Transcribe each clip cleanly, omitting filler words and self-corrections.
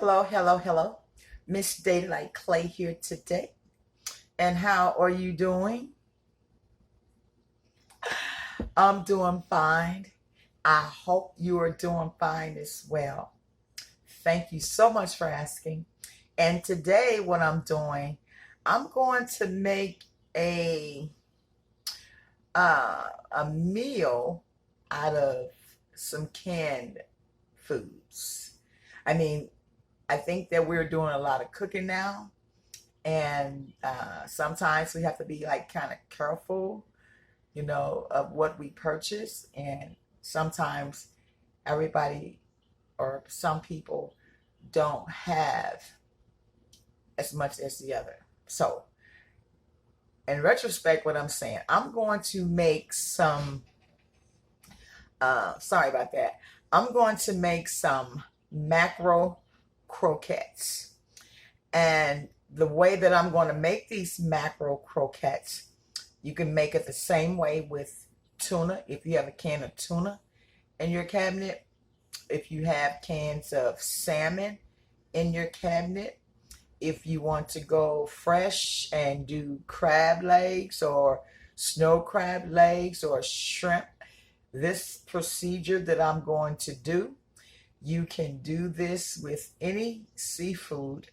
Hello, hello, hello. Miss Daylight Clay here today. And how are you doing? I'm doing fine. I hope you are doing fine as well. Thank you so much for asking. And today what I'm doing, I'm going to make a meal out of some canned foods. I mean, I think that we're doing a lot of cooking now, and sometimes we have to be like kind of careful, of what we purchase. And sometimes everybody or some people don't have as much as the other. So, in retrospect, what I'm saying, I'm going to make some, sorry about that. I'm going to make some mackerel croquettes. And the way that I'm going to make these mackerel croquettes, you can make it the same way with tuna. If you have a can of tuna in your cabinet, if you have cans of salmon in your cabinet, if you want to go fresh and do crab legs or snow crab legs or shrimp, this procedure that I'm going to do, you can do this with any seafood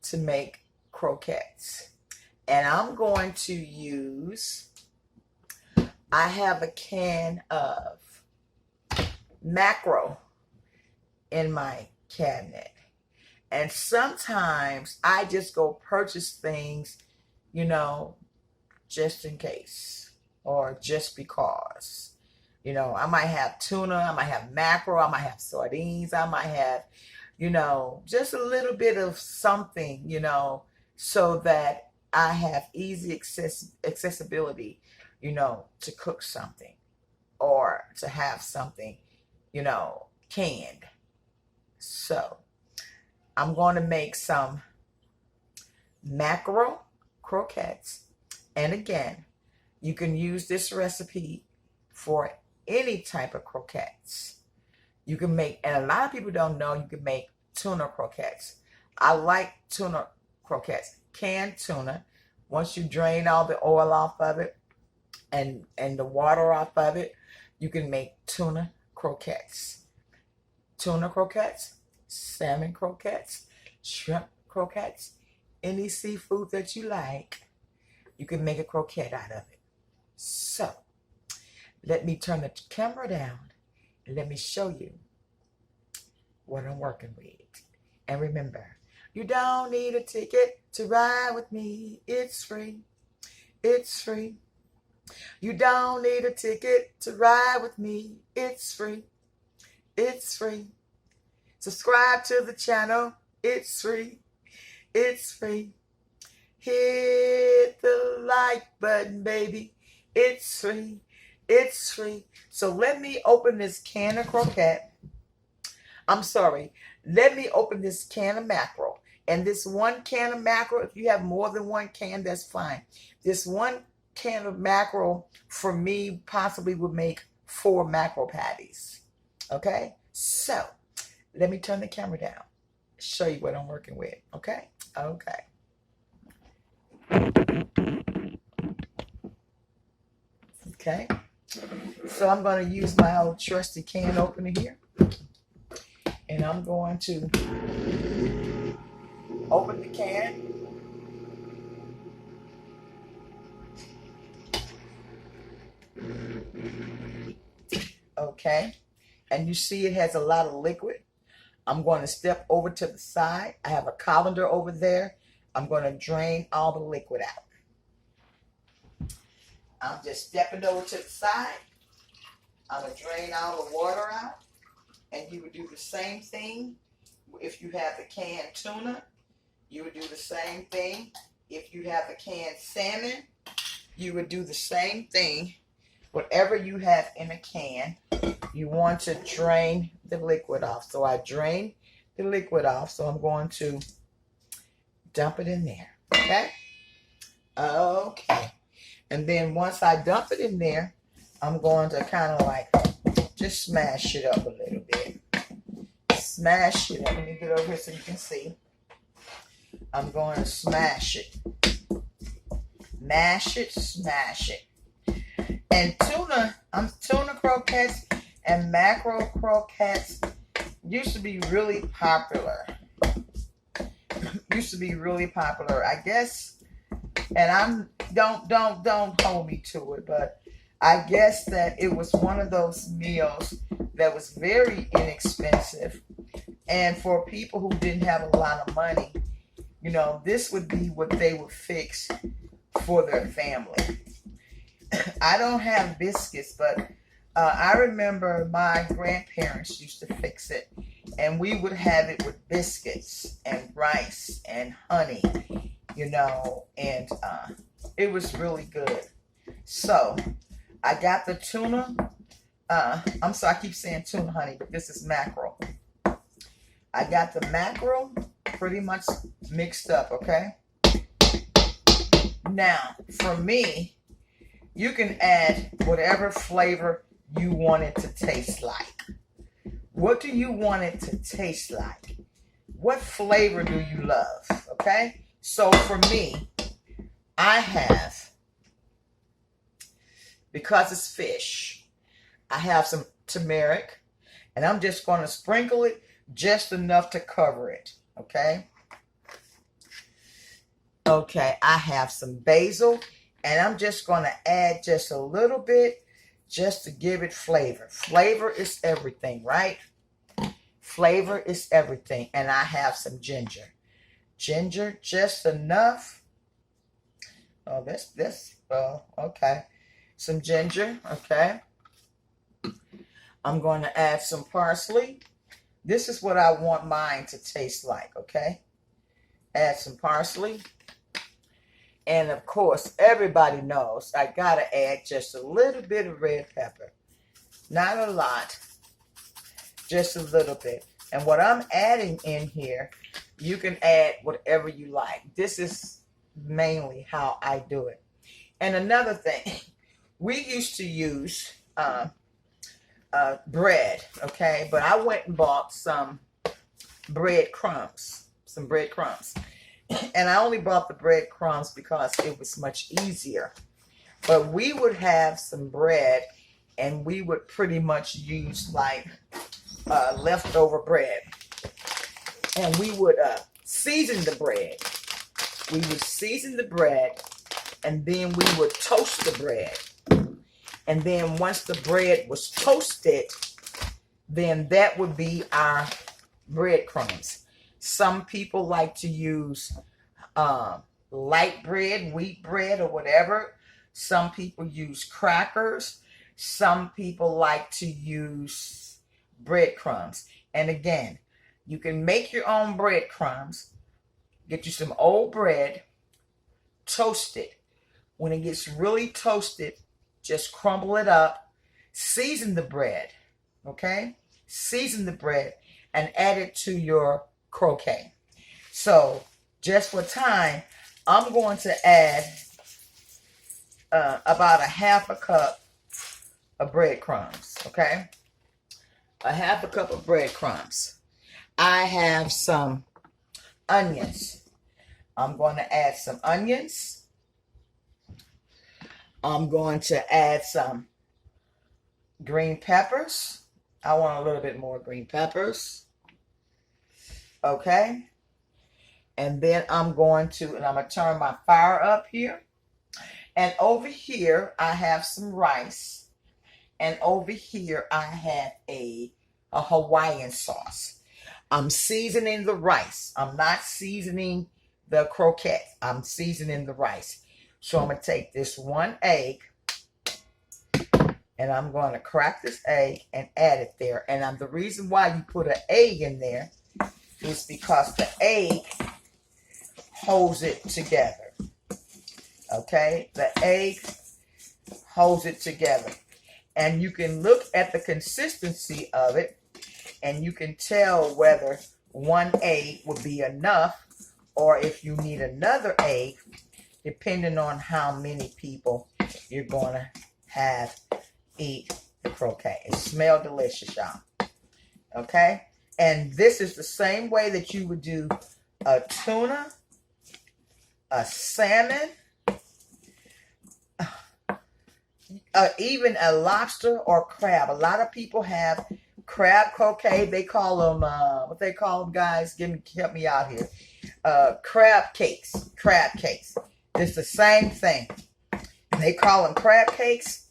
to make croquettes. And I'm going to use, I have a can of mackerel in my cabinet. And sometimes I just go purchase things, just in case or just because. I might have tuna, I might have mackerel, I might have sardines, I might have, just a little bit of something, so that I have easy accessibility, to cook something or to have something, canned. So I'm going to make some mackerel croquettes. And again, you can use this recipe for any type of croquettes. You can make, and a lot of people don't know, you can make tuna croquettes. I like tuna croquettes, canned tuna. Once you drain all the oil off of it and the water off of it, you can make tuna croquettes. Tuna croquettes, salmon croquettes, shrimp croquettes, any seafood that you like, you can make a croquette out of it. So, let me turn the camera down and let me show you what I'm working with. And remember, you don't need a ticket to ride with me. It's free. It's free. You don't need a ticket to ride with me. It's free. It's free. Subscribe to the channel. It's free. It's free. Hit the like button, baby. It's free. It's free. So let me open this can of croquette. I'm sorry. Let me open this can of mackerel. And this one can of mackerel, if you have more than one can, that's fine. This one can of mackerel, for me, possibly would make 4 mackerel patties. Okay? So, let me turn the camera down. Show you what I'm working with. Okay? Okay. Okay? So I'm going to use my old trusty can opener here. And I'm going to open the can. Okay. And you see it has a lot of liquid. I'm going to step over to the side. I have a colander over there. I'm going to drain all the liquid out. I'm just stepping over to the side. I'm going to drain all the water out. And you would do the same thing if you have the canned tuna. You would do the same thing if you have the canned salmon. You would do the same thing. Whatever you have in a can, you want to drain the liquid off. So I drain the liquid off. So I'm going to dump it in there. Okay? Okay. And then once I dump it in there, I'm going to kind of like just smash it up a little bit. smash it. Let me get over here so you can see. I'm going to smash it. Mash it, smash it. And tuna croquettes and mackerel croquettes used to be really popular. I guess, and don't hold me to it, but I guess that it was one of those meals that was very inexpensive. And for people who didn't have a lot of money, you know, this would be what they would fix for their family. I don't have biscuits, but I remember my grandparents used to fix it, and we would have it with biscuits and rice and honey, you know, and it was really good. So I got the tuna. I'm sorry, I keep saying tuna, honey, but this is mackerel. I got the mackerel pretty much mixed up, okay? Now, for me, you can add whatever flavor you want it to taste like. What do you want it to taste like? What flavor do you love? Okay? So for me, I have, because it's fish, I have some turmeric, and I'm just going to sprinkle it just enough to cover it. Okay? Okay, I have some basil, and I'm just going to add just a little bit just to give it flavor. Flavor is everything, right? Flavor is everything. And I have some ginger. Ginger, just enough. Oh, okay. Some ginger, okay. I'm going to add some parsley. This is what I want mine to taste like, okay? Add some parsley. And of course, everybody knows I gotta add just a little bit of red pepper. Not a lot, just a little bit. And what I'm adding in here, you can add whatever you like. This is mainly how I do it. And another thing, we used to use bread, okay? But I went and bought some breadcrumbs. And I only bought the breadcrumbs because it was much easier. But we would have some bread, and we would pretty much use like leftover bread. And we would season the bread. We would season the bread, and then we would toast the bread. And then once the bread was toasted, then that would be our breadcrumbs. Some people like to use light bread, wheat bread, or whatever. Some people use crackers. Some people like to use breadcrumbs. And again, you can make your own breadcrumbs. Get you some old bread, toast it. When it gets really toasted, just crumble it up, season the bread, okay? Season the bread and add it to your croquette. So just for time, I'm going to add about a half a cup of breadcrumbs, okay? A half a cup of breadcrumbs. I have some onions. I'm going to add some onions. I'm going to add some green peppers. I want a little bit more green peppers. Okay. And then I'm going to turn my fire up here. And over here, I have some rice. And over here, I have a Hawaiian sauce. I'm seasoning the rice. I'm not seasoning the croquette. I'm seasoning the rice. So I'm going to take this one egg, and I'm going to crack this egg and add it there. And the reason why you put an egg in there is because the egg holds it together. Okay? The egg holds it together. And you can look at the consistency of it, and you can tell whether one egg would be enough or if you need another egg, depending on how many people you're going to have eat the croquette. It smells delicious, y'all. Okay? And this is the same way that you would do a tuna, a salmon, even a lobster or crab. A lot of people have crab croquet. They call them, what they call them, guys? Help me out here. Crab cakes. Crab cakes. It's the same thing. They call them crab cakes.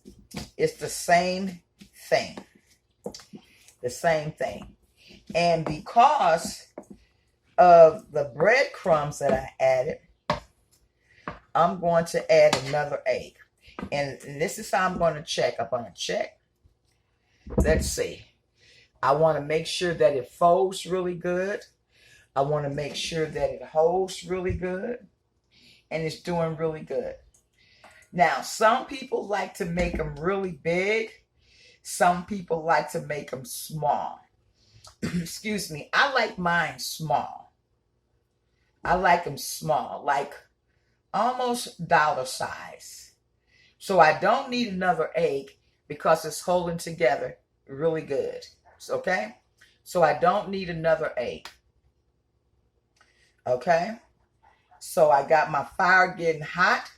It's the same thing. The same thing. And because of the breadcrumbs that I added, I'm going to add another egg. And this is how I'm going to check. I'm going to check. Let's see. I want to make sure that it folds really good. I want to make sure that it holds really good. And it's doing really good. Now, some people like to make them really big. Some people like to make them small. Excuse me. I like mine small. I like them small, like almost dollar size. So I don't need another egg because it's holding together really good. Okay? So I don't need another egg. Okay? So I got my fire getting hot.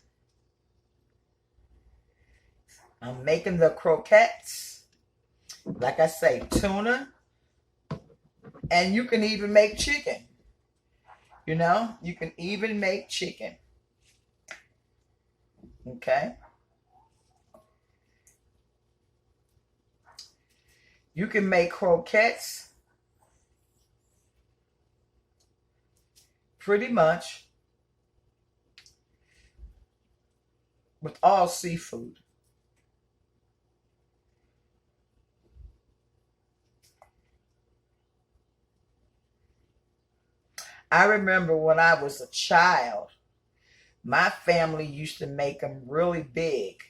I'm making the croquettes. Like I say, tuna. And you can even make chicken. You know, you can even make chicken. Okay? You can make croquettes pretty much with all seafood. I remember when I was a child, my family used to make them really big.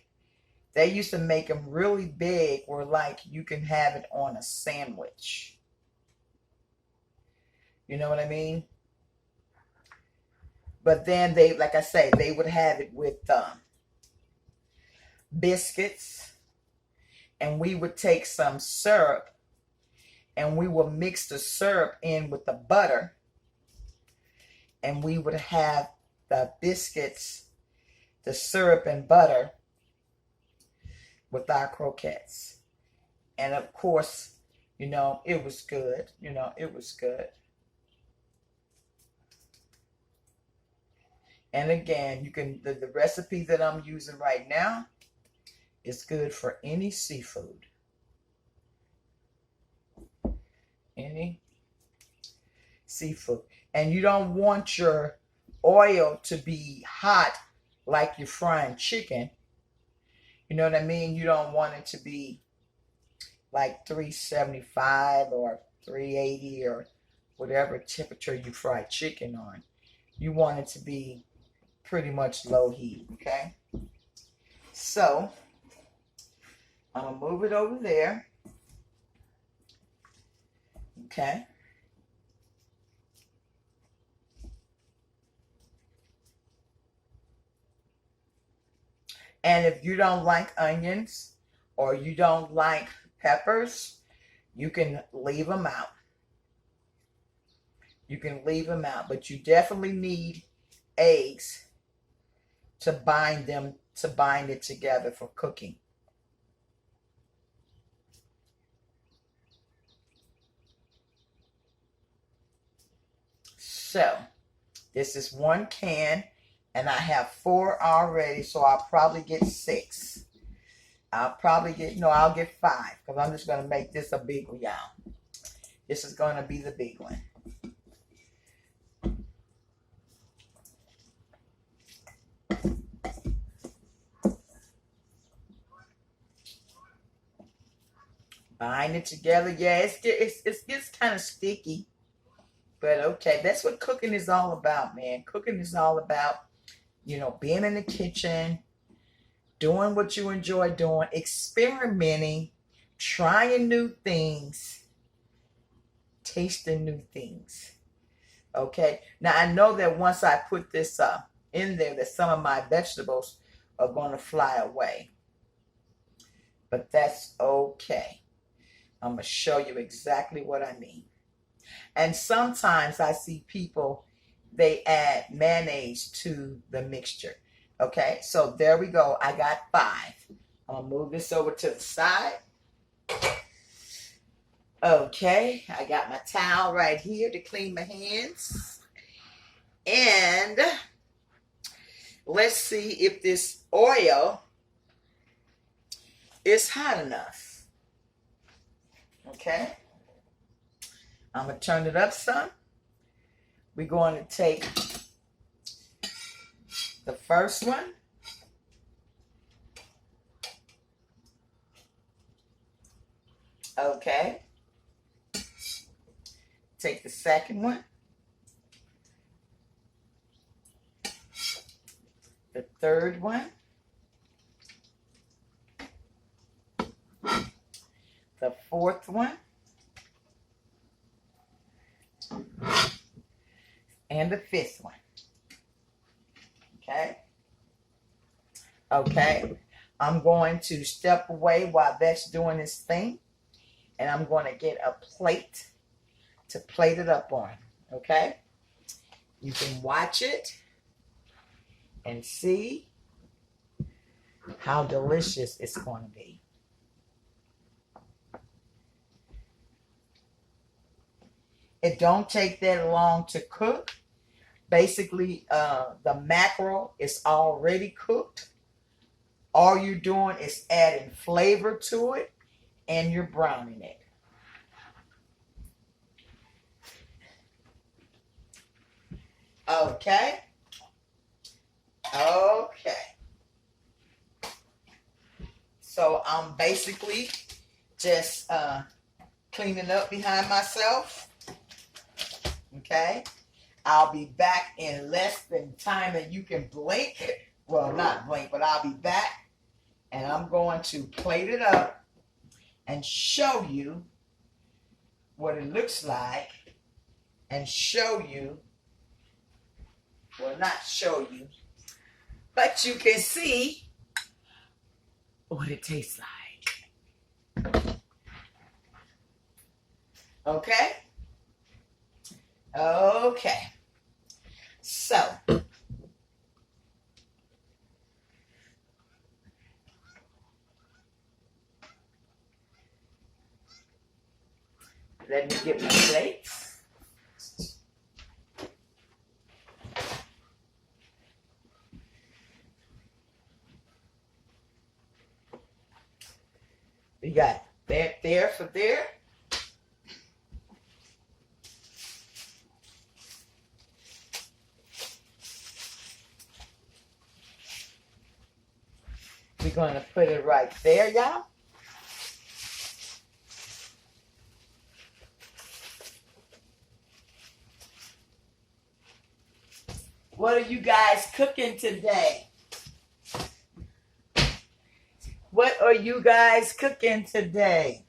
They used to make them really big where like you can have it on a sandwich. You know what I mean? But then they, like I say, they would have it with biscuits. And we would take some syrup and we would mix the syrup in with the butter. And we would have the biscuits, the syrup and butter with our croquettes. And of course, you know, it was good. You know, it was good. And again, you can, the recipe that I'm using right now is good for any seafood. Any seafood. And you don't want your oil to be hot like you're frying chicken. You know what I mean? You don't want it to be like 375 or 380 or whatever temperature you fry chicken on. You want it to be pretty much low heat, okay? So, I'm going to move it over there. Okay? And if you don't like onions or you don't like peppers, you can leave them out. You can leave them out, but you definitely need eggs to bind them, to bind it together for cooking. So, this is 1 can. And I have 4 already, so I'll probably get 6. I'll probably get, no, I'll get 5. Because I'm just going to make this a big one, y'all. This is going to be the big one. Bind it together. Yeah, it gets kind of sticky. But okay, that's what cooking is all about, man. Cooking is all about, you know, being in the kitchen, doing what you enjoy doing, experimenting, trying new things, tasting new things. Okay. Now, I know that once I put this in there, that some of my vegetables are going to fly away. But that's okay. I'm going to show you exactly what I mean. And sometimes I see people, they add mayonnaise to the mixture. Okay, so there we go. I got 5. I'm gonna move this over to the side. Okay, I got my towel right here to clean my hands. And let's see if this oil is hot enough. Okay, I'm gonna turn it up some. We're going to take the first one. Okay. Take the second one. The third one. The fourth one. And the 5th one. Okay. Okay. I'm going to step away while that's doing this thing. And I'm going to get a plate to plate it up on. Okay. You can watch it and see how delicious it's going to be. It don't take that long to cook. Basically, the mackerel is already cooked. All you're doing is adding flavor to it, and you're browning it. Okay. Okay. So I'm basically just cleaning up behind myself. Okay. I'll be back in less than time that you can blink. Well, not blink, but I'll be back. And I'm going to plate it up and show you what it looks like. And show you, well, not show you, but you can see what it tastes like. Okay? Okay. So, let me get my plates. We got that there for there. We're going to put it right there, y'all. What are you guys cooking today? What are you guys cooking today?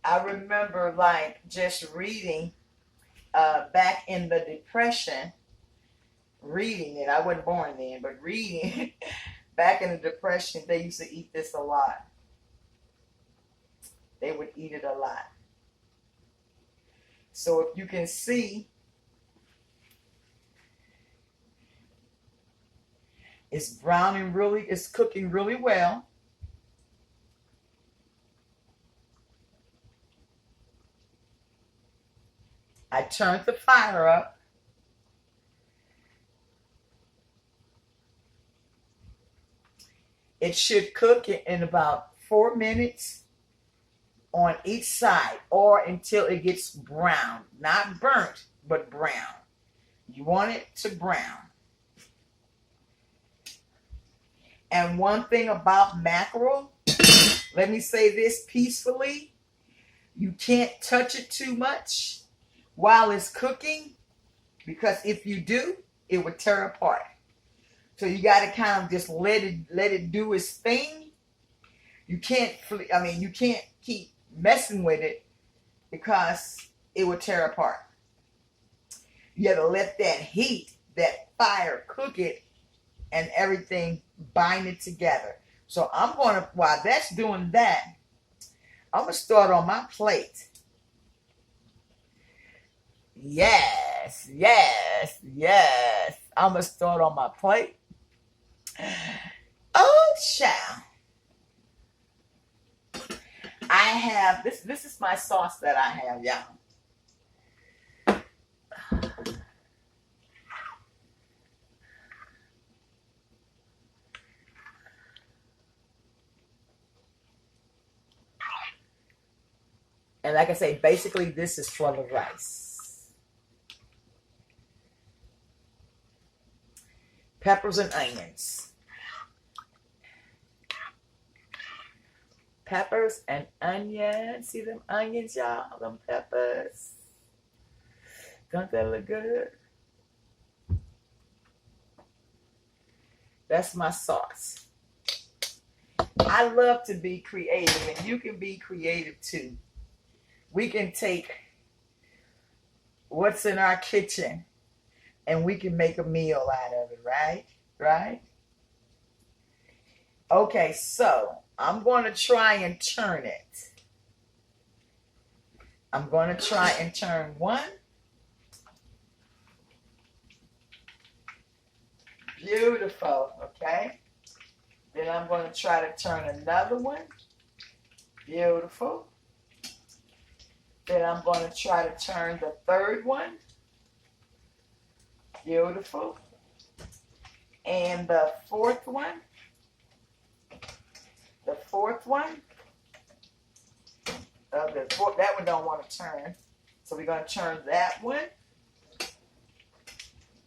I remember like just reading back in the Depression, reading it. I wasn't born then, but reading back in the Depression, they used to eat this a lot. They would eat it a lot. So if you can see, it's browning really, it's cooking really well. I turned the fire up. It should cook in about 4 minutes on each side, or until it gets brown. Not burnt, but brown. You want it to brown. And one thing about mackerel, let me say this peacefully, you can't touch it too much while it's cooking, because if you do, it would tear apart. So you got to kind of just let it do its thing. You can't keep messing with it because it will tear apart. You got to let that heat, that fire, cook it and everything binding together. So I'm going to, while that's doing that, I'm going to start on my plate. Yes, yes, yes. I'm going to start on my plate. Oh, child. I have, this is my sauce that I have, y'all. And like I say, basically this is for the rice. Peppers and onions. Peppers and onions. See them onions, y'all? Them peppers. Don't that look good? That's my sauce. I love to be creative, and you can be creative too. We can take what's in our kitchen and we can make a meal out of it, right? Right? Okay, so I'm going to try and turn it. I'm going to try and turn one. Beautiful, okay? Then I'm going to try to turn another one. Beautiful. Then I'm going to try to turn the third one. Beautiful. And the fourth one. The fourth one. That one don't want to turn. So we're going to turn that one.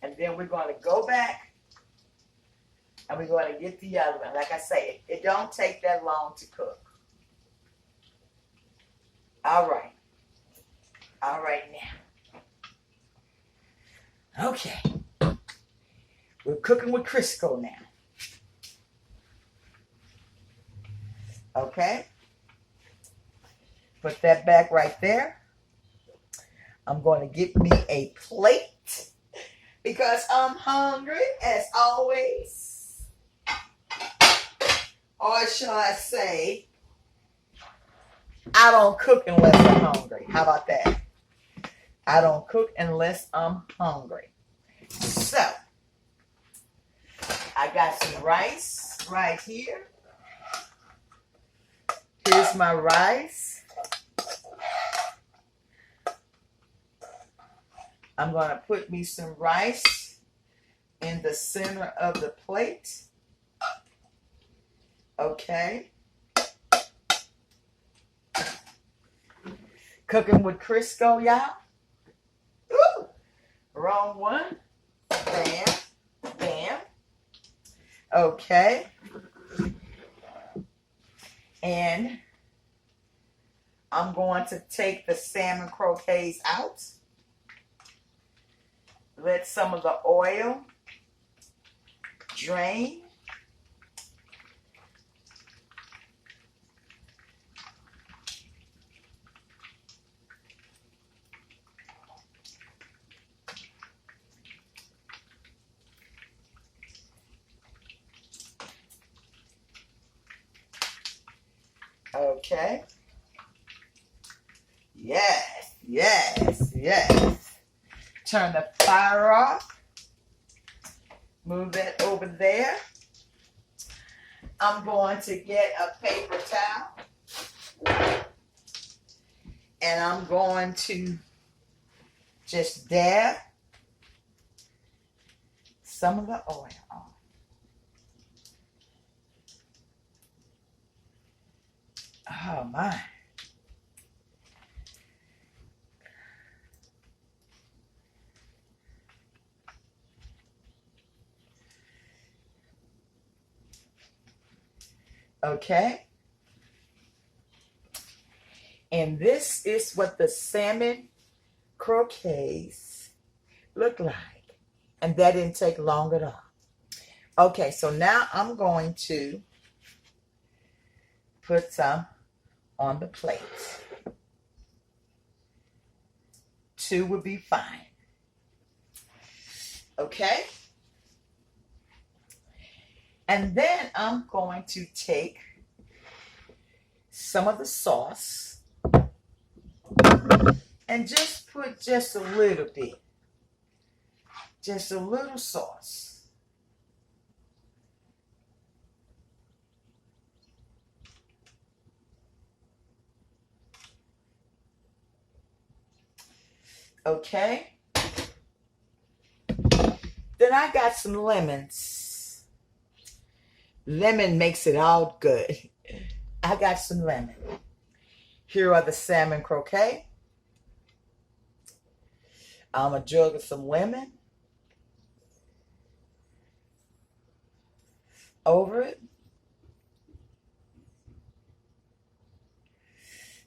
And then we're going to go back. And we're going to get the other one. Like I say, it don't take that long to cook. All right. All right now. Okay. We're cooking with Crisco now. Okay. Put that back right there. I'm going to get me a plate because I'm hungry as always. Or shall I say, I don't cook unless I'm hungry. How about that? I don't cook unless I'm hungry. So, I got some rice right here. Here's my rice. I'm going to put me some rice in the center of the plate. Okay. Cooking with Crisco, y'all. Ooh, wrong one. Bam, bam. Okay. And I'm going to take the salmon croquettes out. Let some of the oil drain. Okay. Yes, yes, yes. Turn the fire off. Move that over there. I'm going to get a paper towel. And I'm going to just dab some of the oil on. Oh my. Okay. And this is what the salmon croquettes look like. And that didn't take long at all. Okay, so now I'm going to put some on the plate. 2 would be fine. Okay. And then I'm going to take some of the sauce and just put just a little bit. Just a little sauce. Okay. Then I got some lemons. Lemon makes it all good. I got some lemon. Here are the salmon croquet. I'm a jug of some lemon over it.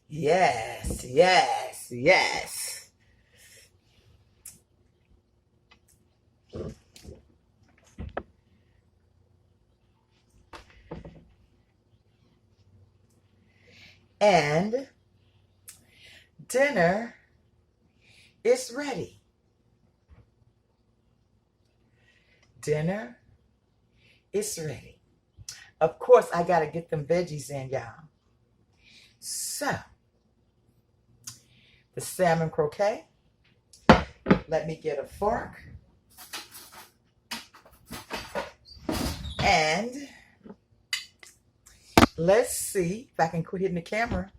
Yes, yes, yes. And dinner is ready. Dinner is ready. Of course, I got to get them veggies in, y'all. So, the salmon croquet. Let me get a fork. And let's see if I can quit hitting the camera.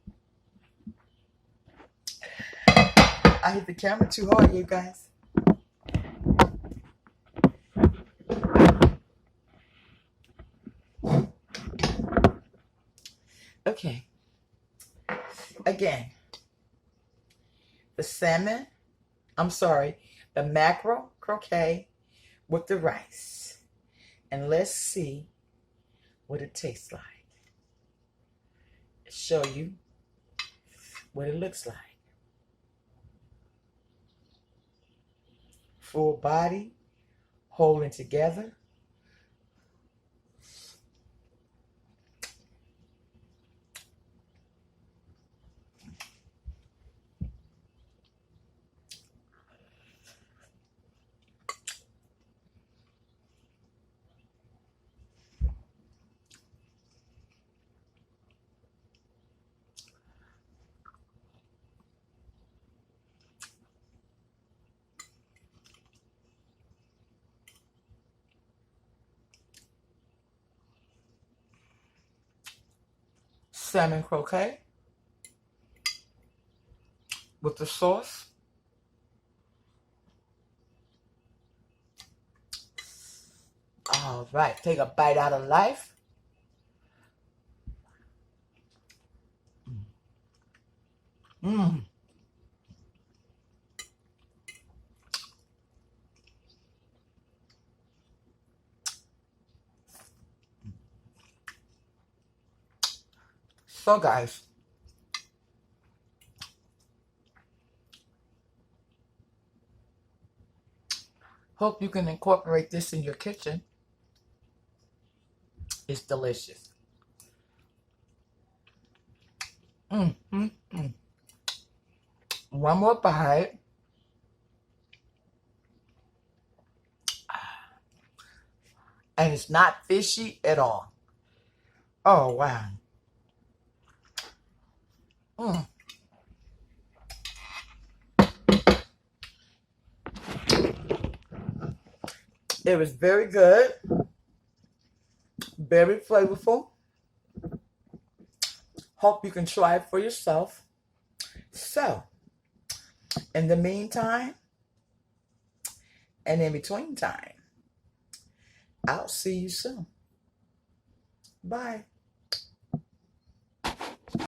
I hit the camera too hard, you guys. Okay. Again, the mackerel croquet with the rice. And let's see what it tastes like. Show you what it looks like. Full body, holding together. Salmon croquet with the sauce. All right, take a bite out of life. Mmm. So guys, hope you can incorporate this in your kitchen. It's delicious. One more bite. And it's not fishy at all. Oh, wow. It was very good. Very flavorful. Hope you can try it for yourself. So, in the meantime, and in between time, I'll see you soon. Bye.